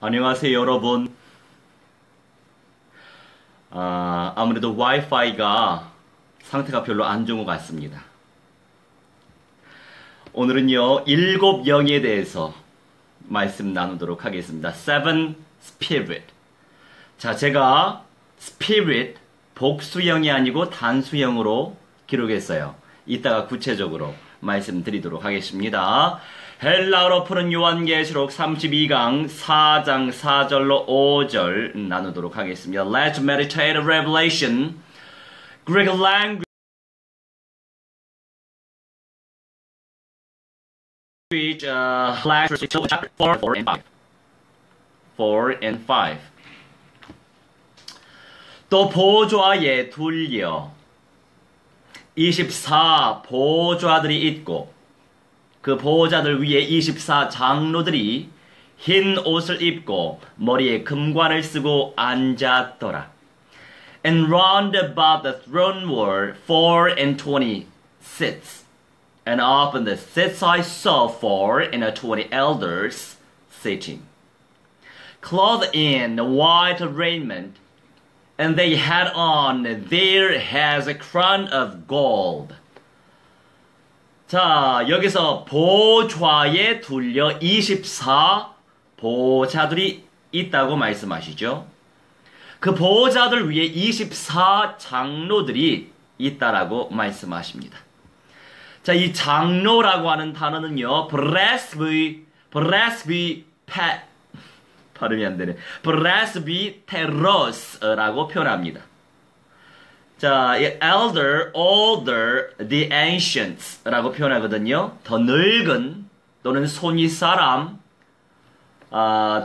안녕하세요, 여러분. 아무래도 와이파이가 상태가 별로 안 좋은 것 같습니다. 오늘은요, 7영에 대해서 말씀 나누도록 하겠습니다. Seven Spirit. 자, 제가 Spirit 복수형이 아니고 단수형으로 기록했어요. 이따가 구체적으로 말씀드리도록 하겠습니다. 헬라어로 푸는 요한계시록 32강 4장 4절로 5절 나누도록 하겠습니다. Let's meditate on Revelation. Greek language chapter 4 and 5. 4 and 5. 또 보좌에 둘려 24 보좌들이 있고 그 보좌들 위에 24 장로들이 흰 옷을 입고 머리에 금관을 쓰고 앉았더라. And round about the throne were 24 seats. And upon the seats I saw 24 elders sitting, clothed in white raiment, and they had on their heads a crown of gold. 자, 여기서 보좌에 둘려 24 보좌들이 있다고 말씀하시죠. 그 보좌들 위에 24 장로들이 있다라고 말씀하십니다. 자, 이 장로라고 하는 단어는요, 발음이 안 되네. presbyteros라고 표현합니다. 자, elder, older, the ancients라고 표현하거든요. 더 늙은 또는 손윗 사람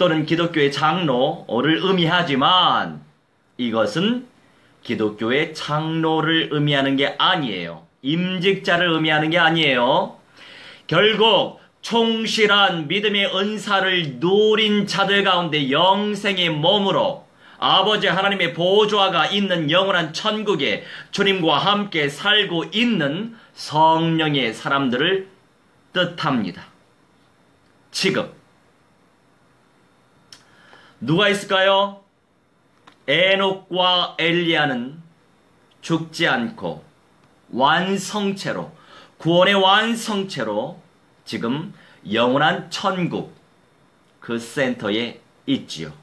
또는 기독교의 장로를 의미하지만 이것은 기독교의 장로를 의미하는 게 아니에요. 임직자를 의미하는 게 아니에요. 결국 충실한 믿음의 은사를 누린 자들 가운데 영생의 몸으로 아버지 하나님의 보좌가 있는 영원한 천국에 주님과 함께 살고 있는 성령의 사람들을 뜻합니다. 지금 누가 있을까요? 에녹과 엘리야는 죽지 않고 완성체로, 구원의 완성체로 지금 영원한 천국 그 센터에 있지요.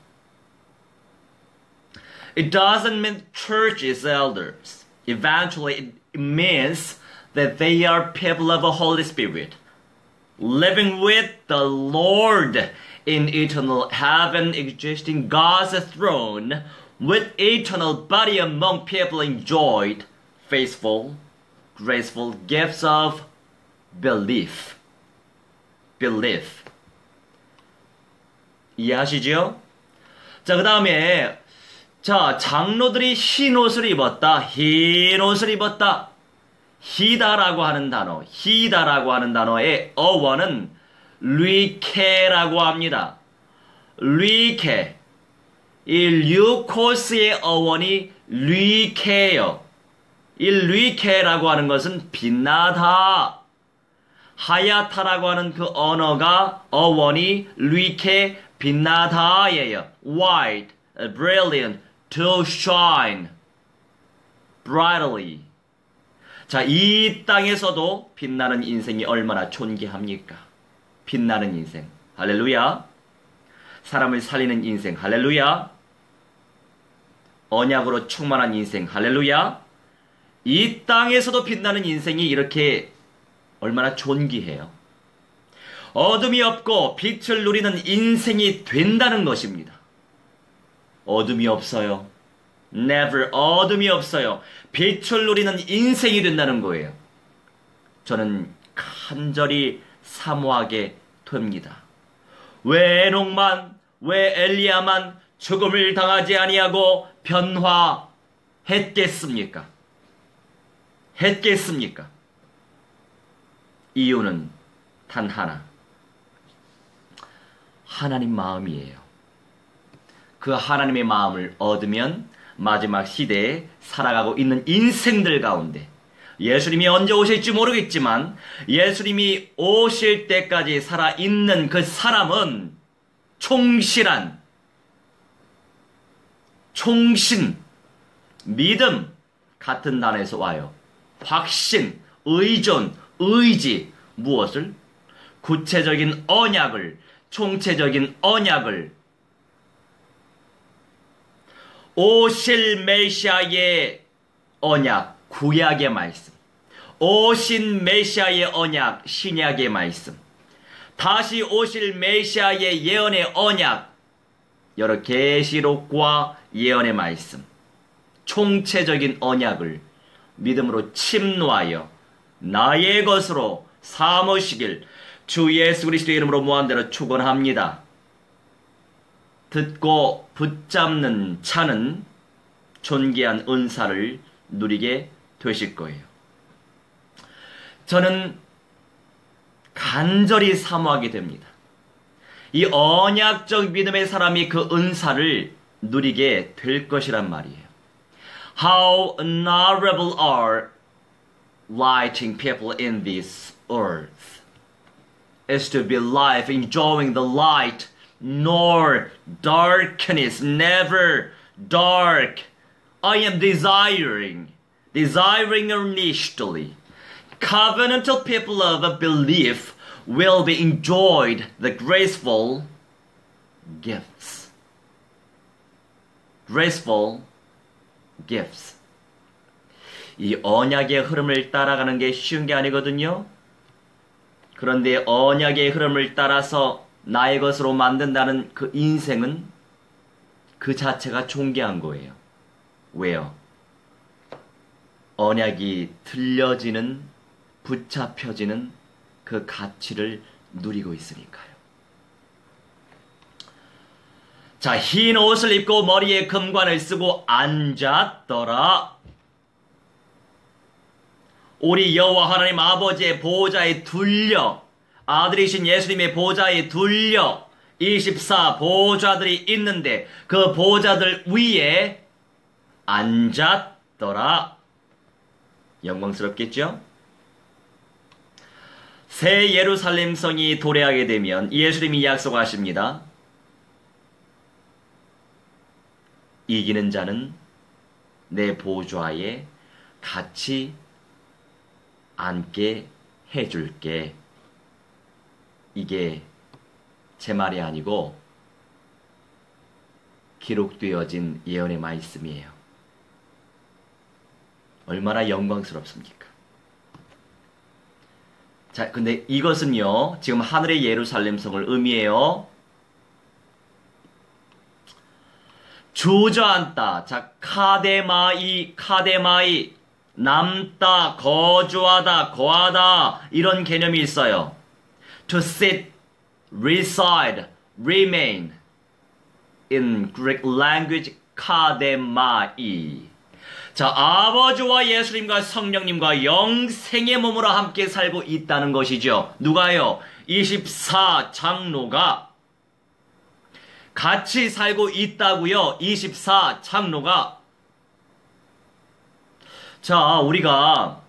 It doesn't mean church is elders. Eventually it means that they are people of the Holy Spirit, living with the Lord in eternal heaven, existing God's throne, with eternal body among people enjoyed faithful, graceful gifts of belief. 이해하시죠? 자, 그 다음에 자, 장로들이 흰 옷을 입었다. 흰 옷을 입었다. 히다라고 하는 단어의 어원은 류케라고 합니다. 류케. 이 류코스의 어원이 류케예요. 이 류케라고 하는 것은 빛나다. 하얗다라고 하는 그 언어가 어원이 류케 빛나다예요. White, brilliant, to shine brightly. 자, 이 땅에서도 빛나는 인생이 얼마나 존귀합니까? 빛나는 인생. 할렐루야. 사람을 살리는 인생. 할렐루야. 언약으로 충만한 인생. 할렐루야. 이 땅에서도 빛나는 인생이 이렇게 얼마나 존귀해요. 어둠이 없고 빛을 누리는 인생이 된다는 것입니다. 어둠이 없어요. Never. 어둠이 없어요. 빛을 누리는 인생이 된다는 거예요. 저는 간절히 사모하게 됩니다. 왜 에녹만, 왜 엘리야만 죽음을 당하지 아니하고 변화했겠습니까? 이유는 단 하나. 하나님 마음이에요. 그 하나님의 마음을 얻으면 마지막 시대에 살아가고 있는 인생들 가운데 예수님이 언제 오실지 모르겠지만 예수님이 오실 때까지 살아있는 그 사람은 충실한 총신, 믿음 같은 단어에서 와요. 확신, 의존, 의지, 무엇을? 구체적인 언약을, 총체적인 언약을, 오실 메시아의 언약, 구약의 말씀, 오신 메시아의 언약, 신약의 말씀, 다시 오실 메시아의 예언의 언약, 여러 계시록과 예언의 말씀, 총체적인 언약을 믿음으로 침노하여 나의 것으로 삼으시길 주 예수 그리스도의 이름으로 무한대로 축원합니다. 듣고 붙잡는 자는 존귀한 은사를 누리게 되실 거예요. 저는 간절히 사모하게 됩니다. 이 언약적 믿음의 사람이 그 은사를 누리게 될 것이란 말이에요. How honorable are lighting people in this earth is to be life, enjoying the light, nor darkness, never dark. I am desiring earnestly. Covenantal people of belief will be enjoyed the graceful gifts. Graceful gifts. 이 언약의 흐름을 따라가는 게 쉬운 게 아니거든요. 그런데 언약의 흐름을 따라서 나의 것으로 만든다는 그 인생은 그 자체가 존귀한 거예요. 왜요? 언약이 들려지는, 붙잡혀지는 그 가치를 누리고 있으니까요. 자, 흰 옷을 입고 머리에 금관을 쓰고 앉았더라. 우리 여호와 하나님 아버지의 보좌에 둘려, 아들이신 예수님의 보좌에 둘려 24 보좌들이 있는데 그 보좌들 위에 앉았더라. 영광스럽겠죠? 새 예루살렘 성이 도래하게 되면 예수님이 약속하십니다. 이기는 자는 내 보좌에 같이 앉게 해줄게. 이게 제 말이 아니고 기록되어진 예언의 말씀이에요. 얼마나 영광스럽습니까? 자, 근데 이것은요, 지금 하늘의 예루살렘 성을 의미해요. 주저앉다. 자, 카데마이, 남다, 거주하다, 거하다, 이런 개념이 있어요. To sit, reside, remain. In Greek language, 카데마이. 자, 아버지와 예수님과 성령님과 영생의 몸으로 함께 살고 있다는 것이죠. 누가요? 24 장로가 같이 살고 있다고요. 24 장로가. 자, 우리가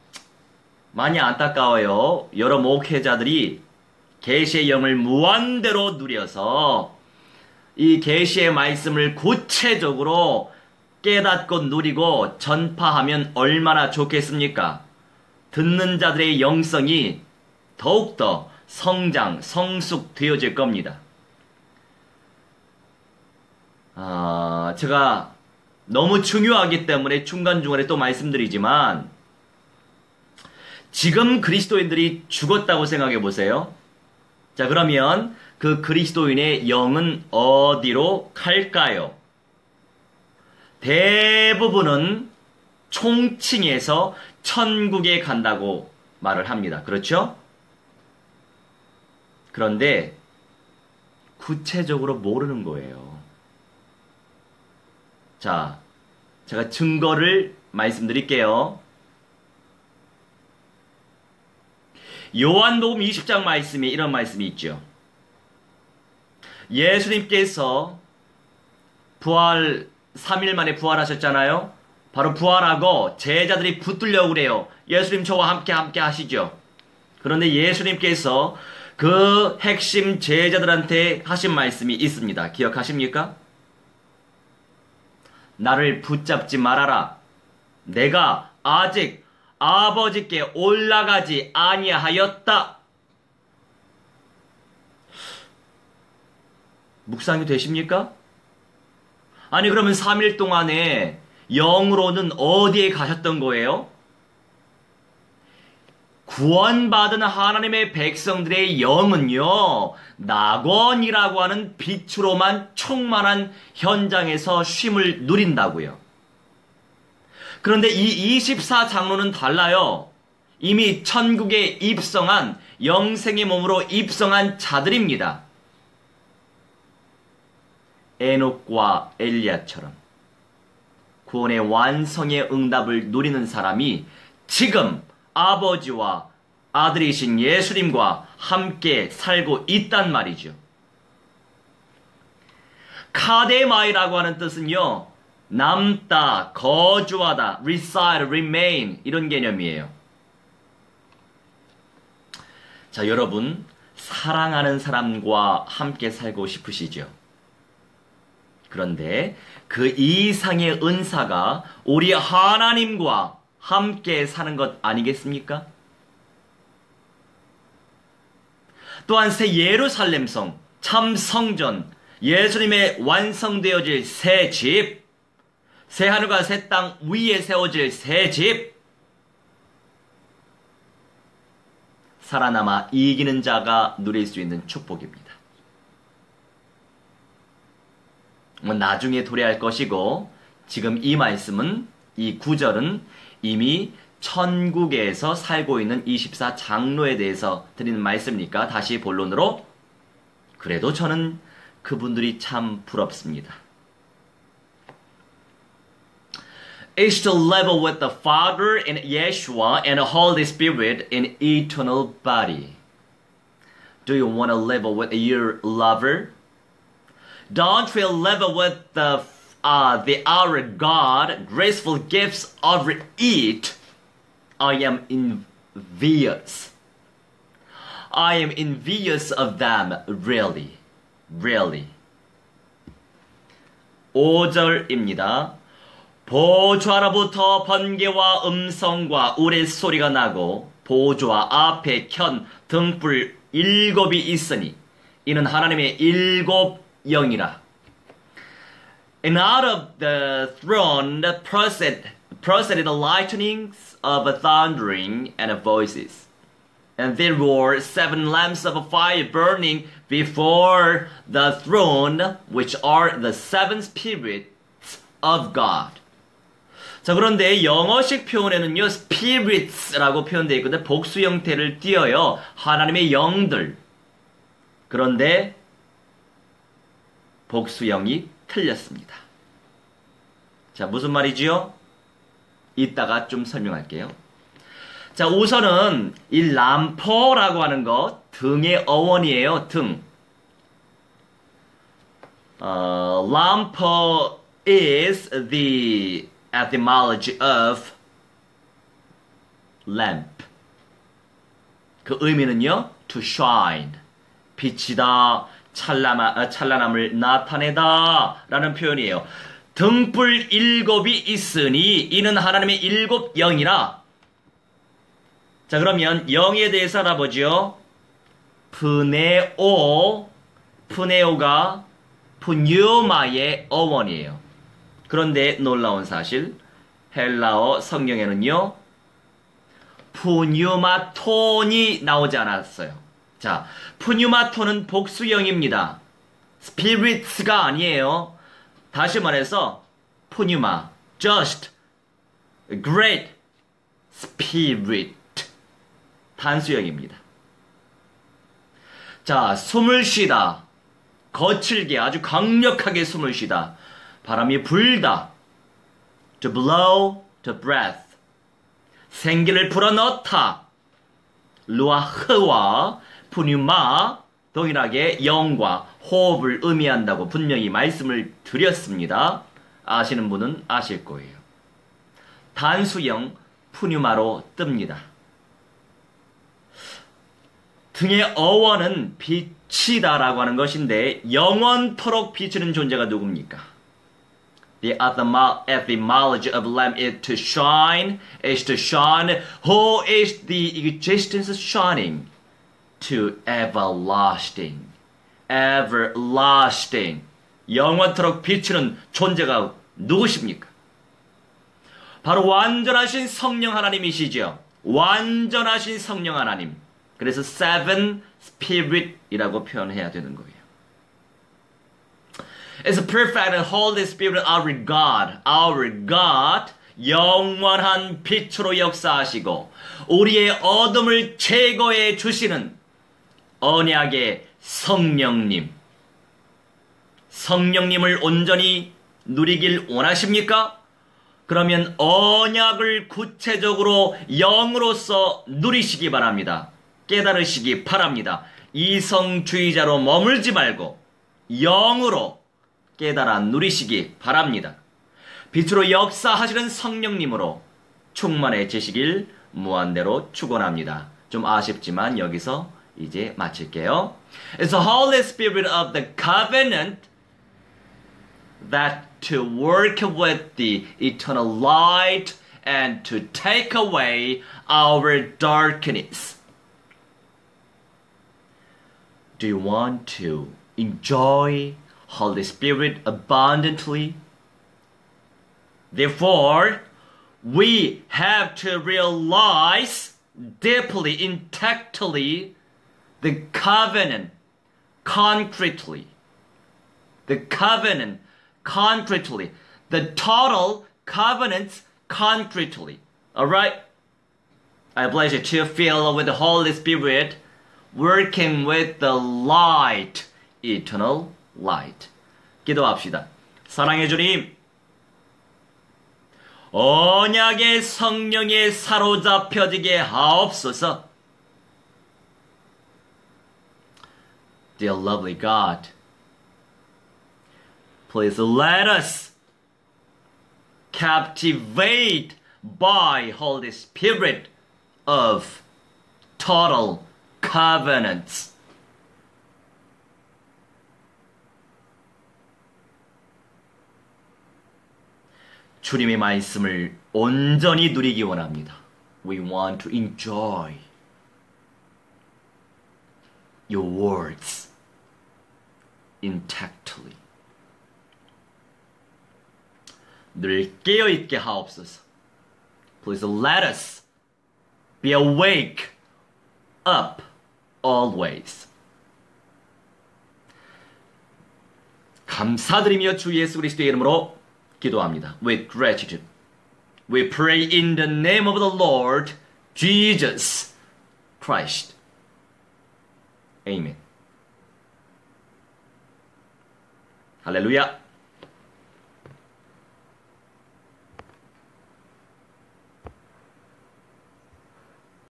많이 안타까워요. 여러 목회자들이 계시의 영을 무한대로 누려서 이 계시의 말씀을 구체적으로 깨닫고 누리고 전파하면 얼마나 좋겠습니까? 듣는 자들의 영성이 더욱더 성장, 성숙되어질 겁니다. 제가 너무 중요하기 때문에 중간중간에 또 말씀드리지만 지금 그리스도인들이 죽었다고 생각해 보세요. 자, 그러면 그 그리스도인의 영은 어디로 갈까요? 대부분은 총칭해서 천국에 간다고 말을 합니다. 그렇죠? 그런데 구체적으로 모르는 거예요. 자, 제가 증거를 말씀드릴게요. 요한복음 20장 말씀에 이런 말씀이 있죠. 예수님께서 3일 만에 부활하셨잖아요. 바로 부활하고 제자들이 붙들려고 그래요. 예수님 저와 함께 하시죠. 그런데 예수님께서 그 핵심 제자들한테 하신 말씀이 있습니다. 기억하십니까? 나를 붙잡지 말아라. 내가 아직 아버지께 올라가지 아니하였다. 묵상이 되십니까? 아니 그러면 3일 동안에 영으로는 어디에 가셨던 거예요? 구원받은 하나님의 백성들의 영은요, 낙원이라고 하는 빛으로만 충만한 현장에서 쉼을 누린다고요. 그런데 이 24장로는 달라요. 이미 천국에 입성한, 영생의 몸으로 입성한 자들입니다. 에녹과 엘리야처럼 구원의 완성의 응답을 누리는 사람이 지금 아버지와 아들이신 예수님과 함께 살고 있단 말이죠. 카데마이라고 하는 뜻은요, 남다, 거주하다, reside, remain 이런 개념이에요. 자, 여러분 사랑하는 사람과 함께 살고 싶으시죠? 그런데 그 이상의 은사가 우리 하나님과 함께 사는 것 아니겠습니까? 또한 새 예루살렘성, 참 성전, 예수님의 완성되어질 새 집, 새 하늘과 새 땅 위에 세워질 새 집, 살아남아 이기는 자가 누릴 수 있는 축복입니다. 나중에 도래할 것이고, 지금 이 말씀은, 이 구절은 이미 천국에서 살고 있는 24장로에 대해서 드리는 말씀이니까 다시 본론으로, 그래도 저는 그분들이 참 부럽습니다. Is to level with the Father and Yeshua and the Holy Spirit in eternal body. Do you want to level with your lover? Don't feel level with our God, graceful gifts over it. I am envious. I am envious of them, really, really. 5절입니다. 보좌로부터 번개와 음성과 우레소리가 나고 보좌 앞에 켠 등불 7이 있으니 이는 하나님의 7 영이라. And out of the throne proceeded the lightnings of a thundering and voices. And there were 7 lamps of fire burning before the throne, which are the 7 spirits of God. 자, 그런데 영어식 표현에는요, spirits라고 표현되어 있거든요. 복수 형태를 띄어요. 하나님의 영들. 그런데 복수형이 틀렸습니다. 자, 무슨 말이지요? 이따가 좀 설명할게요. 자, 우선은 이 람퍼라고 하는 거 등의 어원이에요. 등. lamper is the etymology of lamp. 그 의미는요, to shine, 빛이다, 찬란함을 나타내다 라는 표현이에요. 등불 7이 있으니 이는 하나님의 7 영이라. 자, 그러면 영에 대해서 알아보죠. 푸네오가 푸뉴마의 어원이에요. 그런데 놀라운 사실, 헬라어 성경에는요, 푸뉴마톤이 나오지 않았어요. 자, 푸뉴마톤은 복수형입니다. spirits가 아니에요. 다시 말해서 푸뉴마, just, great, spirit, 단수형입니다. 자, 숨을 쉬다, 거칠게 아주 강력하게 숨을 쉬다, 바람이 불다, to blow, to breath, 생기를 불어넣다, 루아흐와 푸뉴마 동일하게 영과 호흡을 의미한다고 분명히 말씀을 드렸습니다. 아시는 분은 아실 거예요. 단수형 푸뉴마로 뜹니다. 등의 어원은 빛이다라고 하는 것인데 영원토록 비추는 존재가 누굽니까? The etymology of lamp is to shine. Who is the existence shining? To everlasting. Everlasting. 영원토록 비추는 존재가 누구십니까? 바로 완전하신 성령 하나님이시죠. 완전하신 성령 하나님. 그래서 seven spirit이라고 표현해야 되는 거예요. It's a perfect and holy spirit our God. Our God. 영원한 빛으로 역사하시고 우리의 어둠을 제거해 주시는 언약의 성령님. 성령님을 온전히 누리길 원하십니까? 그러면 언약을 구체적으로 영으로서 누리시기 바랍니다. 깨달으시기 바랍니다. 이성주의자로 머물지 말고 영으로 깨달아 누리시기 바랍니다. 빛으로 역사하시는 성령님으로 충만해지시길 무한대로 축원합니다. 좀 아쉽지만 여기서 이제 마칠게요. It's the Holy Spirit of the covenant that to work with the eternal light and to take away our darkness. Do you want to enjoy Holy Spirit abundantly? Therefore, we have to realize deeply, intactly, the covenant concretely. The covenant concretely. The total covenants concretely. Alright? I bless you to fill with the Holy Spirit, working with the light, eternal light. 기도합시다. 사랑의 주님, 언약의 성령에 사로잡혀지게 하옵소서. Dear lovely God, please let us captivate by Holy Spirit of total covenants. 주님의 말씀을 온전히 누리기 원합니다. We want to enjoy your words intactly. 늘 깨어있게 하옵소서. Please let us be awake, up, always. 감사드리며 주 예수 그리스도의 이름으로 기도합니다. With gratitude. We pray in the name of the Lord Jesus Christ. Amen. 할렐루야.